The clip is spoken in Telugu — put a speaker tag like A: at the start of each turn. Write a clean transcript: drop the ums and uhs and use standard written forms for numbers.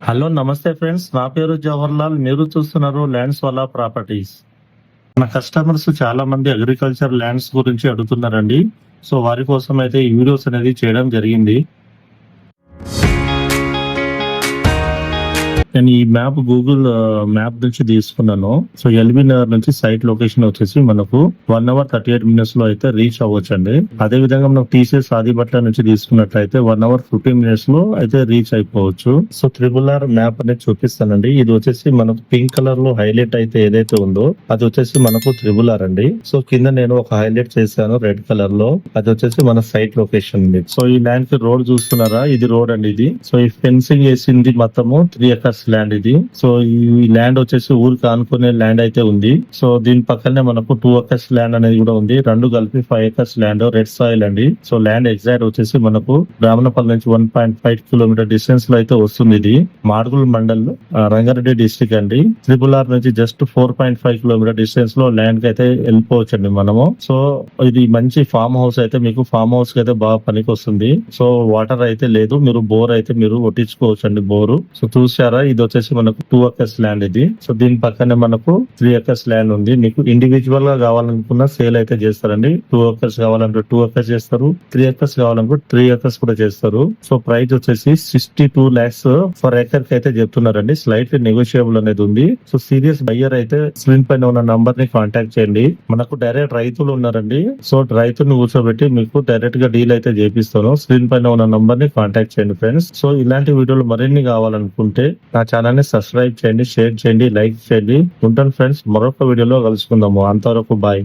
A: హలో నమస్తే ఫ్రెండ్స్, నా పేరు జవహర్లాల్. మీరు చూస్తున్నారు ల్యాండ్స్ వాలా ప్రాపర్టీస్. మన కస్టమర్స్ చాలా మంది అగ్రికల్చర్ ల్యాండ్స్ గురించి అడుగుతున్నారండి. సో వారి కోసం అయితే ఈ వీడియోస్ అనేది చేయడం జరిగింది. నేను ఈ మ్యాప్ గూగుల్ మ్యాప్ నుంచి తీసుకున్నాను. సో ఎల్బీ నగర్ నుంచి సైట్ లొకేషన్ వచ్చేసి మనకు 1 hour 38 minutes లో అయితే రీచ్ అవ్వచ్చు అండి. అదే విధంగా మనకు టీసీఎస్ ఆదిబట్ల నుంచి తీసుకున్నట్లయితే 1 hour 15 minutes లో అయితే రీచ్ అయిపోవచ్చు. సో RRR మ్యాప్ అనేది చూపిస్తానండి. ఇది వచ్చేసి మనకు పింక్ కలర్ లో హైలైట్ అయితే ఏదైతే ఉందో అది వచ్చేసి మనకు RRR అండి. సో కింద నేను ఒక హైలైట్ చేశాను రెడ్ కలర్ లో, అది వచ్చేసి మన సైట్ లొకేషన్ ఉంది. సో ఈ ల్యాండ్ కి రోడ్ చూస్తున్నారా, ఇది రోడ్ అండి ఇది. సో ఈ ఫెన్సింగ్ వేసింది మొత్తము 3 acres ల్యాండ్ ఇది. సో ఈ ల్యాండ్ వచ్చేసి ఊరికి ఆనుకునే ల్యాండ్ అయితే ఉంది. సో దీని పక్కనే మనకు 2 acres ల్యాండ్ అనేది కూడా ఉంది. రెండు కలిపి 5 acres ల్యాండ్, రెడ్ సాయిల్ అండి. సో ల్యాండ్ ఎగ్జాక్ట్ వచ్చేసి మనకు బ్రాహ్మణపల్లి నుంచి 1.5 కిలోమీటర్ డిస్టెన్స్ లో అయితే వస్తుంది. ఇది మాడుగుల్ మండల్, రంగారెడ్డి డిస్ట్రిక్ట్ అండి. RRR నుంచి జస్ట్ 4.5 కిలోమీటర్ డిస్టెన్స్ లో ల్యాండ్ కి అయితే వెళ్ళిపోవచ్చు అండి మనము. సో ఇది మంచి ఫామ్ హౌస్ అయితే మీకు ఫామ్ హౌస్ కి అయితే బాగా పనికి వస్తుంది. సో వాటర్ అయితే లేదు, మీరు బోర్ అయితే మీరు కొట్టించుకోవచ్చు అండి బోరు. సో చూసారా, ఇది వచ్చేసి మనకు 2 acres ల్యాండ్ ఇది. సో దీని పక్కనే మనకు 3 acres ల్యాండ్ ఉంది. మీకు ఇండివిజువల్ గా కావాలనుకున్న సేల్ అయితే చేస్తారండి. 2 acres కావాలంటే 2 acres చేస్తారు, 3 acres కావాలనుకుంటే 3 acres కూడా చేస్తారు. సో ప్రైస్ వచ్చేసి 62 lakhs ఫర్ ఏకర్ కి అయితే చెప్తున్నారండి. స్లైట్లీ నెగోషియబుల్ అనేది ఉంది. సో సీరియస్ బయ్యర్ అయితే స్క్రీన్ పైన ఉన్న నంబర్ ని కాంటాక్ట్ చేయండి. మనకు డైరెక్ట్ రైతులు ఉన్నారండి. సో రైతుని కూర్చోబెట్టి మీకు డైరెక్ట్ గా డీల్ అయితే చేపిస్తాను. స్క్రీన్ పైన ఉన్న నంబర్ ని కాంటాక్ట్ చేయండి ఫ్రెండ్స్. సో ఇలాంటి వీడియోలు మరిన్ని కావాలనుకుంటే నా ఛానల్ ని సబ్స్క్రైబ్ చేయండి, షేర్ చేయండి, లైక్ చేయండి. ఉంటాను ఫ్రెండ్స్, మరొక వీడియోలో కలుసుకుందాము. అంతవరకు బాయ్.